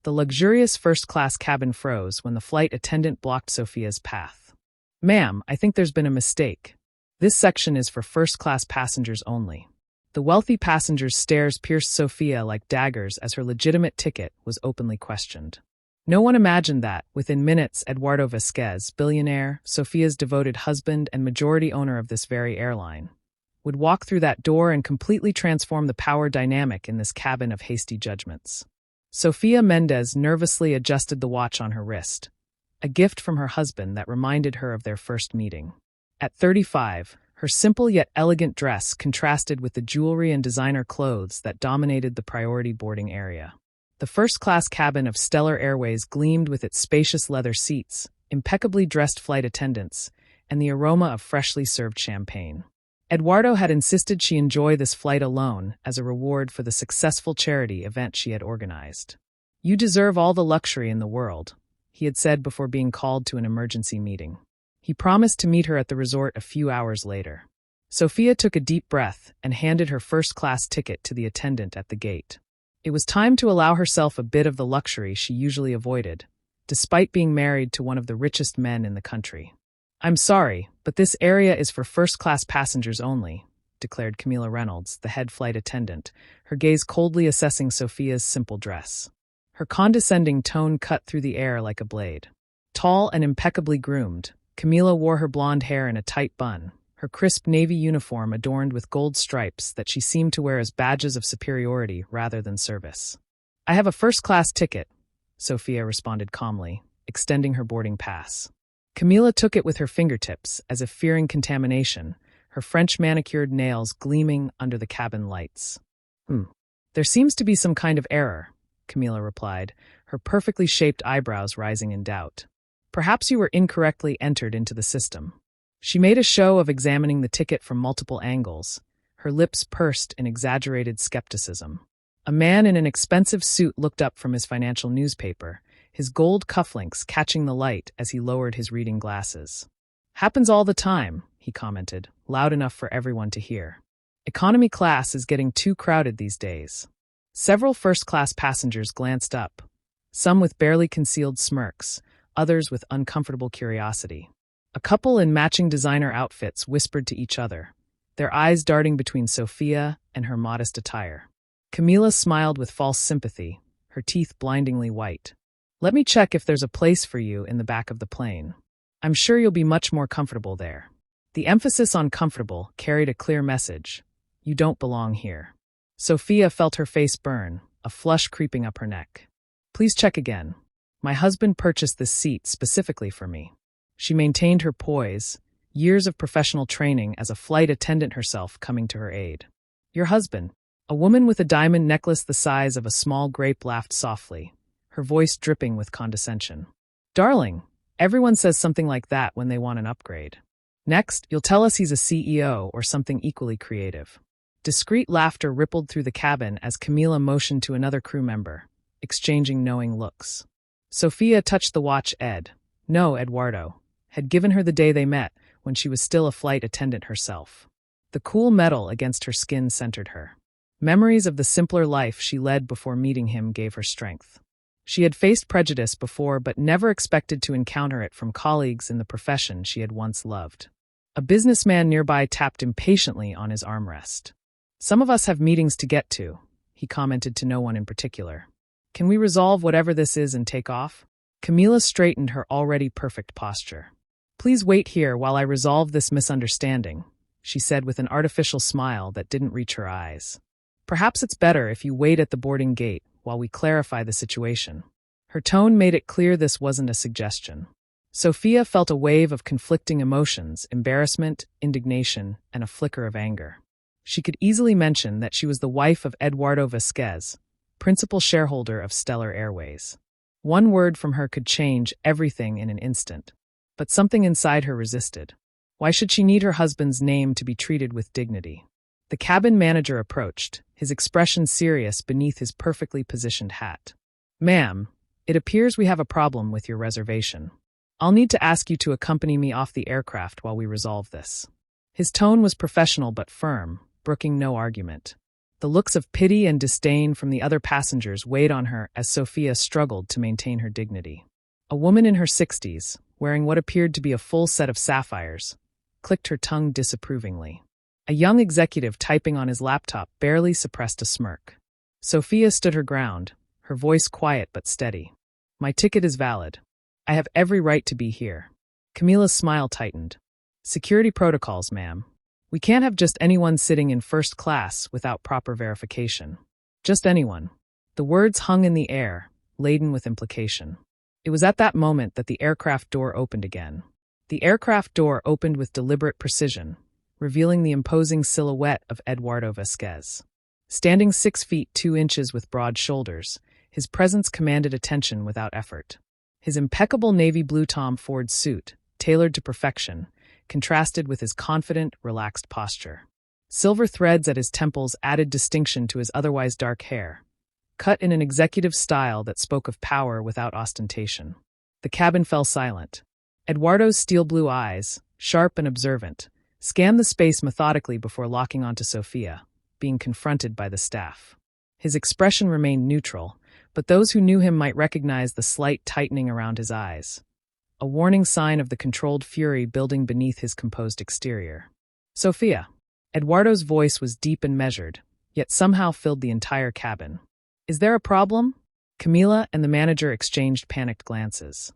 The luxurious first-class cabin froze when the flight attendant blocked Sophia's path. "Ma'am, I think there's been a mistake. This section is for first-class passengers only." The wealthy passenger's stares pierced Sophia like daggers as her legitimate ticket was openly questioned. No one imagined that, within minutes, Eduardo Vasquez, billionaire, Sophia's devoted husband and majority owner of this very airline, would walk through that door and completely transform the power dynamic in this cabin of hasty judgments. Sofia Mendez nervously adjusted the watch on her wrist, a gift from her husband that reminded her of their first meeting. At 35, her simple yet elegant dress contrasted with the jewelry and designer clothes that dominated the priority boarding area. The first-class cabin of Stellar Airways gleamed with its spacious leather seats, impeccably dressed flight attendants, and the aroma of freshly served champagne. Eduardo had insisted she enjoy this flight alone as a reward for the successful charity event she had organized. "You deserve all the luxury in the world," he had said before being called to an emergency meeting. He promised to meet her at the resort a few hours later. Sophia took a deep breath and handed her first-class ticket to the attendant at the gate. It was time to allow herself a bit of the luxury she usually avoided, despite being married to one of the richest men in the country. "I'm sorry, but this area is for first-class passengers only," declared Camila Reynolds, the head flight attendant, her gaze coldly assessing Sophia's simple dress. Her condescending tone cut through the air like a blade. Tall and impeccably groomed, Camila wore her blonde hair in a tight bun, her crisp navy uniform adorned with gold stripes that she seemed to wear as badges of superiority rather than service. "I have a first-class ticket," Sophia responded calmly, extending her boarding pass. Camila took it with her fingertips, as if fearing contamination, her French manicured nails gleaming under the cabin lights. There seems to be some kind of error," Camila replied, her perfectly shaped eyebrows rising in doubt. "Perhaps you were incorrectly entered into the system." She made a show of examining the ticket from multiple angles, her lips pursed in exaggerated skepticism. A man in an expensive suit looked up from his financial newspaper, his gold cufflinks catching the light as he lowered his reading glasses. "Happens all the time," he commented, loud enough for everyone to hear. "Economy class is getting too crowded these days." Several first-class passengers glanced up, some with barely concealed smirks, others with uncomfortable curiosity. A couple in matching designer outfits whispered to each other, their eyes darting between Sophia and her modest attire. Camila smiled with false sympathy, her teeth blindingly white. "Let me check if there's a place for you in the back of the plane. I'm sure you'll be much more comfortable there." The emphasis on comfortable carried a clear message. You don't belong here. Sophia felt her face burn, a flush creeping up her neck. "Please check again. My husband purchased this seat specifically for me." She maintained her poise, years of professional training as a flight attendant herself coming to her aid. "Your husband?" A woman with a diamond necklace the size of a small grape laughed softly, her voice dripping with condescension. "Darling, everyone says something like that when they want an upgrade. Next, you'll tell us he's a CEO or something equally creative." Discreet laughter rippled through the cabin as Camila motioned to another crew member, exchanging knowing looks. Sophia touched the watch No, Eduardo, had given her the day they met, when she was still a flight attendant herself. The cool metal against her skin centered her. Memories of the simpler life she led before meeting him gave her strength. She had faced prejudice before but never expected to encounter it from colleagues in the profession she had once loved. A businessman nearby tapped impatiently on his armrest. "Some of us have meetings to get to," he commented to no one in particular. "Can we resolve whatever this is and take off?" Camila straightened her already perfect posture. "Please wait here while I resolve this misunderstanding," she said with an artificial smile that didn't reach her eyes. "Perhaps it's better if you wait at the boarding gate while we clarify the situation." Her tone made it clear this wasn't a suggestion. Sophia felt a wave of conflicting emotions, embarrassment, indignation, and a flicker of anger. She could easily mention that she was the wife of Eduardo Vasquez, principal shareholder of Stellar Airways. One word from her could change everything in an instant. But something inside her resisted. Why should she need her husband's name to be treated with dignity? The cabin manager approached, his expression serious beneath his perfectly positioned hat. "Ma'am, it appears we have a problem with your reservation. I'll need to ask you to accompany me off the aircraft while we resolve this." His tone was professional but firm, brooking no argument. The looks of pity and disdain from the other passengers weighed on her as Sophia struggled to maintain her dignity. A woman in her 60s, wearing what appeared to be a full set of sapphires, clicked her tongue disapprovingly. A young executive typing on his laptop barely suppressed a smirk. Sophia stood her ground, her voice quiet but steady. My ticket is valid. I have every right to be here. Camila's smile tightened. Security protocols, ma'am. We can't have just anyone sitting in first class without proper verification. Just anyone. The words hung in the air, laden with implication. It was at that moment that the aircraft door opened again. The aircraft door opened with deliberate precision, revealing the imposing silhouette of Eduardo Vasquez. Standing 6 feet 2 inches with broad shoulders, his presence commanded attention without effort. His impeccable navy blue Tom Ford suit, tailored to perfection, contrasted with his confident, relaxed posture. Silver threads at his temples added distinction to his otherwise dark hair, cut in an executive style that spoke of power without ostentation. The cabin fell silent. Eduardo's steel-blue eyes, sharp and observant, scanned the space methodically before locking onto Sophia, being confronted by the staff. His expression remained neutral, but those who knew him might recognize the slight tightening around his eyes, a warning sign of the controlled fury building beneath his composed exterior. Sophia. Eduardo's voice was deep and measured, yet somehow filled the entire cabin. Is there a problem? Camila and the manager exchanged panicked glances.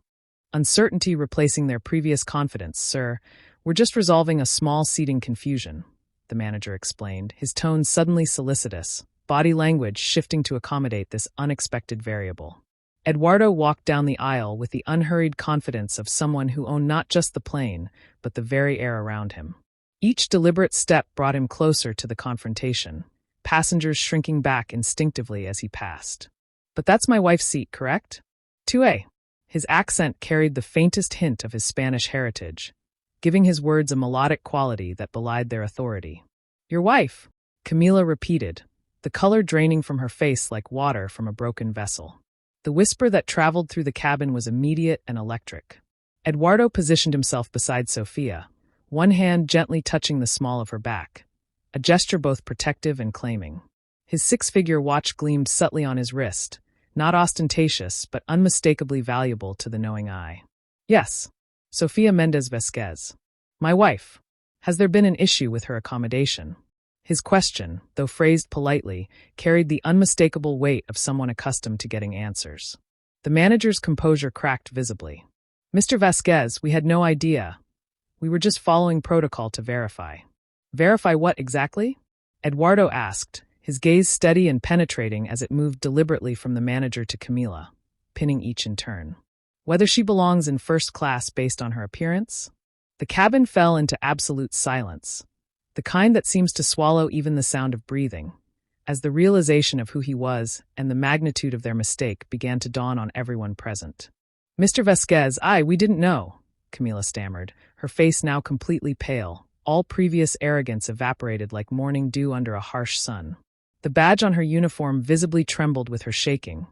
Uncertainty replacing their previous confidence, sir. We're just resolving a small seating confusion, the manager explained, his tone suddenly solicitous, body language shifting to accommodate this unexpected variable. Eduardo walked down the aisle with the unhurried confidence of someone who owned not just the plane, but the very air around him. Each deliberate step brought him closer to the confrontation, passengers shrinking back instinctively as he passed. But that's my wife's seat, correct? 2A. His accent carried the faintest hint of his Spanish heritage, giving his words a melodic quality that belied their authority. Your wife, Camila repeated, the color draining from her face like water from a broken vessel. The whisper that traveled through the cabin was immediate and electric. Eduardo positioned himself beside Sophia, one hand gently touching the small of her back, a gesture both protective and claiming. His six-figure watch gleamed subtly on his wrist, not ostentatious but unmistakably valuable to the knowing eye. Yes, Sofia Mendez Vasquez. My wife. Has there been an issue with her accommodation? His question, though phrased politely, carried the unmistakable weight of someone accustomed to getting answers. The manager's composure cracked visibly. Mr. Vasquez, we had no idea. We were just following protocol to verify. Verify what exactly? Eduardo asked, his gaze steady and penetrating as it moved deliberately from the manager to Camila, pinning each in turn. Whether she belongs in first class based on her appearance? The cabin fell into absolute silence, the kind that seems to swallow even the sound of breathing, as the realization of who he was and the magnitude of their mistake began to dawn on everyone present. Mr. Vasquez, we didn't know, Camila stammered, her face now completely pale, all previous arrogance evaporated like morning dew under a harsh sun. The badge on her uniform visibly trembled with her shaking,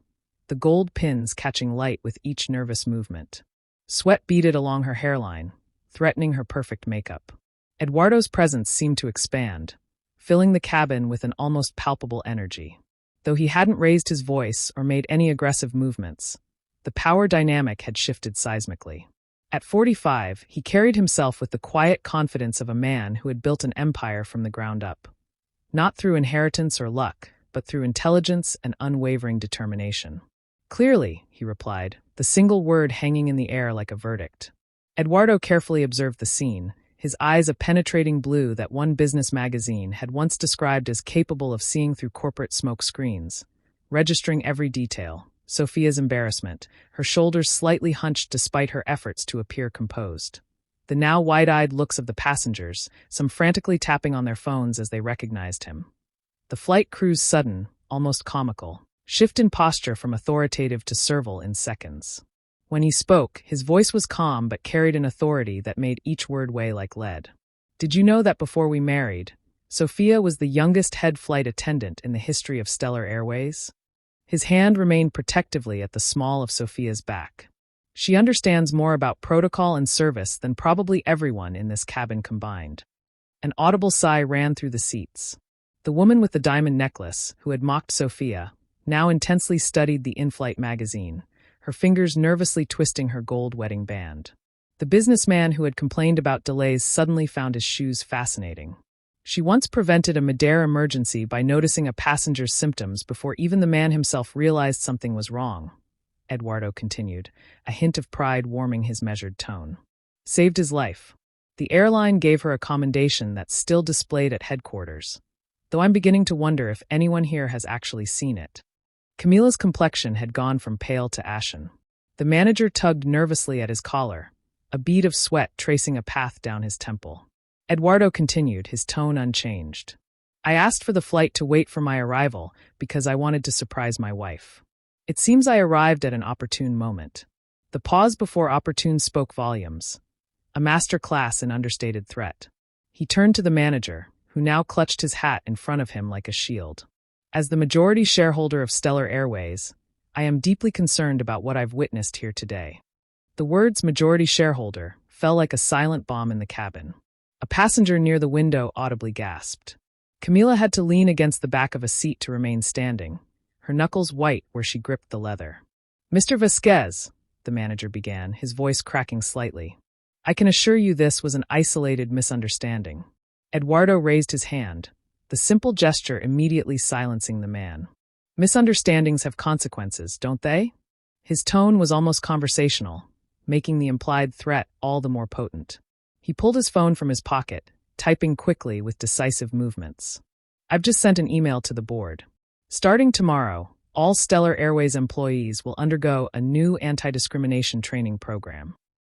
the gold pins catching light with each nervous movement. Sweat beaded along her hairline, threatening her perfect makeup. Eduardo's presence seemed to expand, filling the cabin with an almost palpable energy. Though he hadn't raised his voice or made any aggressive movements, the power dynamic had shifted seismically. At 45, he carried himself with the quiet confidence of a man who had built an empire from the ground up. Not through inheritance or luck, but through intelligence and unwavering determination. Clearly, he replied, the single word hanging in the air like a verdict. Eduardo carefully observed the scene, his eyes a penetrating blue that one business magazine had once described as capable of seeing through corporate smoke screens, registering every detail. Sophia's embarrassment, her shoulders slightly hunched despite her efforts to appear composed. The now wide-eyed looks of the passengers, some frantically tapping on their phones as they recognized him. The flight crew's sudden, almost comical, shift in posture from authoritative to servile in seconds. When he spoke, his voice was calm but carried an authority that made each word weigh like lead. Did you know that before we married, Sophia was the youngest head flight attendant in the history of Stellar Airways? His hand remained protectively at the small of Sophia's back. She understands more about protocol and service than probably everyone in this cabin combined. An audible sigh ran through the seats. The woman with the diamond necklace, who had mocked Sophia, now intensely studied the in-flight magazine, her fingers nervously twisting her gold wedding band. The businessman who had complained about delays suddenly found his shoes fascinating. She once prevented a mid-air emergency by noticing a passenger's symptoms before even the man himself realized something was wrong, Eduardo continued, a hint of pride warming his measured tone. Saved his life. The airline gave her a commendation that's still displayed at headquarters, though I'm beginning to wonder if anyone here has actually seen it. Camila's complexion had gone from pale to ashen. The manager tugged nervously at his collar, a bead of sweat tracing a path down his temple. Eduardo continued, his tone unchanged. I asked for the flight to wait for my arrival because I wanted to surprise my wife. It seems I arrived at an opportune moment. The pause before opportune spoke volumes. A master class in understated threat. He turned to the manager, who now clutched his hat in front of him like a shield. As the majority shareholder of Stellar Airways, I am deeply concerned about what I've witnessed here today. The words majority shareholder fell like a silent bomb in the cabin. A passenger near the window audibly gasped. Camila had to lean against the back of a seat to remain standing, her knuckles white where she gripped the leather. Mr. Vasquez, the manager began, his voice cracking slightly. I can assure you this was an isolated misunderstanding. Eduardo raised his hand, the simple gesture immediately silencing the man. Misunderstandings have consequences, don't they? His tone was almost conversational, making the implied threat all the more potent. He pulled his phone from his pocket, typing quickly with decisive movements. I've just sent an email to the board. Starting tomorrow, all Stellar Airways employees will undergo a new anti-discrimination training program.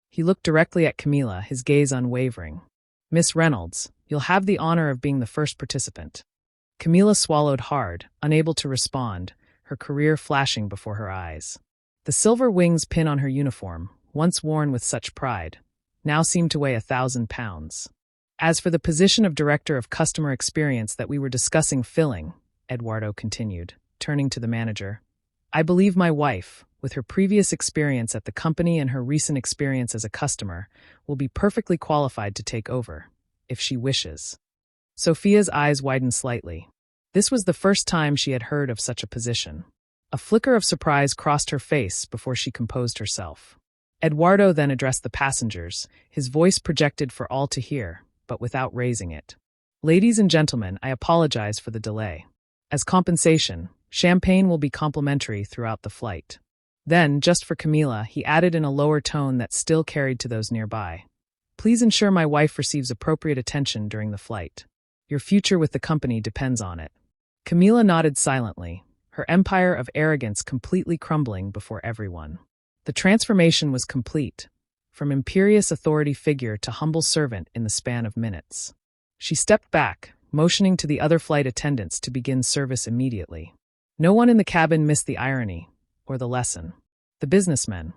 He looked directly at Camila, his gaze unwavering. Miss Reynolds, you'll have the honor of being the first participant. Camila swallowed hard, unable to respond, her career flashing before her eyes. The silver wings pin on her uniform, once worn with such pride, now seemed to weigh 1,000 pounds. As for the position of Director of Customer Experience that we were discussing filling, Eduardo continued, turning to the manager, I believe my wife, with her previous experience at the company and her recent experience as a customer, will be perfectly qualified to take over, if she wishes. Sophia's eyes widened slightly. This was the first time she had heard of such a position. A flicker of surprise crossed her face before she composed herself. Eduardo then addressed the passengers, his voice projected for all to hear, but without raising it. Ladies and gentlemen, I apologize for the delay. As compensation, champagne will be complimentary throughout the flight. Then, just for Camila, he added in a lower tone that still carried to those nearby. Please ensure my wife receives appropriate attention during the flight. Your future with the company depends on it. Camila nodded silently, her empire of arrogance completely crumbling before everyone. The transformation was complete, from imperious authority figure to humble servant in the span of minutes. She stepped back, motioning to the other flight attendants to begin service immediately. No one in the cabin missed the irony, or the lesson. The businessmen,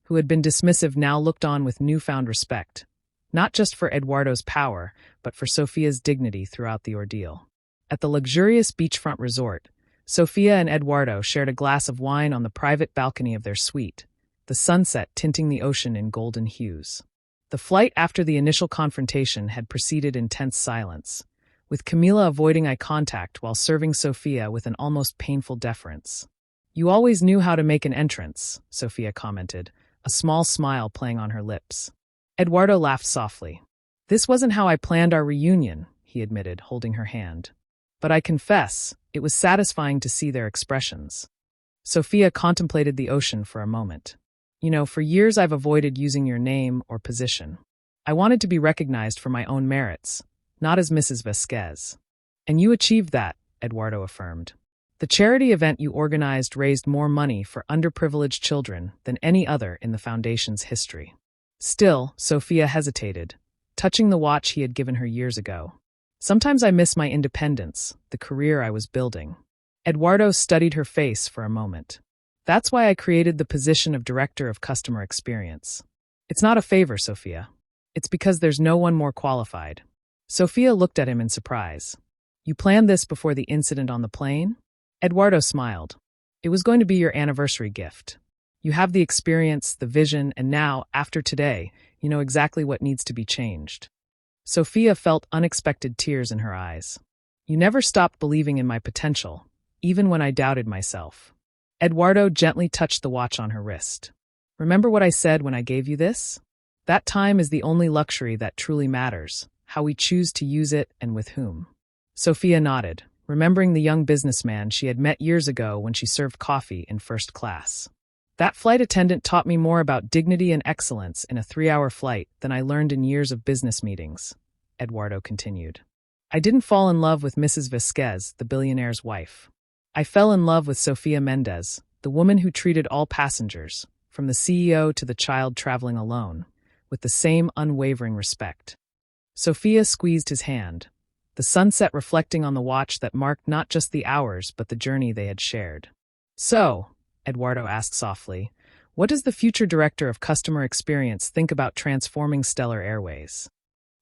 who had been dismissive, now looked on with newfound respect, not just for Eduardo's power, but for Sophia's dignity throughout the ordeal. At the luxurious beachfront resort, Sophia and Eduardo shared a glass of wine on the private balcony of their suite, the sunset tinting the ocean in golden hues. The flight after the initial confrontation had preceded intense silence, with Camila avoiding eye contact while serving Sophia with an almost painful deference. You always knew how to make an entrance, Sophia commented, a small smile playing on her lips. Eduardo laughed softly. This wasn't how I planned our reunion, he admitted, holding her hand. But I confess, it was satisfying to see their expressions. Sophia contemplated the ocean for a moment. You know, for years I've avoided using your name or position. I wanted to be recognized for my own merits, not as Mrs. Vasquez. And you achieved that, Eduardo affirmed. The charity event you organized raised more money for underprivileged children than any other in the Foundation's history. Still, Sophia hesitated, touching the watch he had given her years ago. Sometimes I miss my independence, the career I was building. Eduardo studied her face for a moment. That's why I created the position of Director of Customer Experience. It's not a favor, Sophia. It's because there's no one more qualified. Sophia looked at him in surprise. You planned this before the incident on the plane? Eduardo smiled. It was going to be your anniversary gift. You have the experience, the vision, and now, after today, you know exactly what needs to be changed. Sophia felt unexpected tears in her eyes. You never stopped believing in my potential, even when I doubted myself. Eduardo gently touched the watch on her wrist. Remember what I said when I gave you this? That time is the only luxury that truly matters, how we choose to use it and with whom. Sophia nodded, remembering the young businessman she had met years ago when she served coffee in first class. That flight attendant taught me more about dignity and excellence in a 3-hour flight than I learned in years of business meetings, Eduardo continued. I didn't fall in love with Mrs. Vasquez, the billionaire's wife. I fell in love with Sofia Mendez, the woman who treated all passengers, from the CEO to the child traveling alone, with the same unwavering respect. Sophia squeezed his hand, the sunset reflecting on the watch that marked not just the hours but the journey they had shared. So, Eduardo asked softly, what does the future director of customer experience think about transforming Stellar Airways?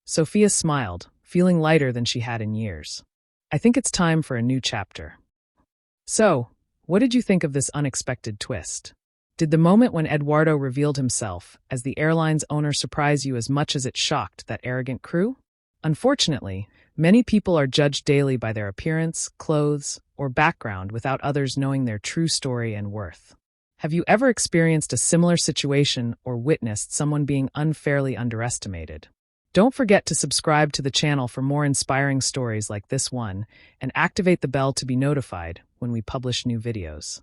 Sophia smiled, feeling lighter than she had in years. I think it's time for a new chapter. So, what did you think of this unexpected twist? Did the moment when Eduardo revealed himself as the airline's owner surprise you as much as it shocked that arrogant crew? Unfortunately, many people are judged daily by their appearance, clothes, or background without others knowing their true story and worth. Have you ever experienced a similar situation or witnessed someone being unfairly underestimated? Don't forget to subscribe to the channel for more inspiring stories like this one and activate the bell to be notified when we publish new videos.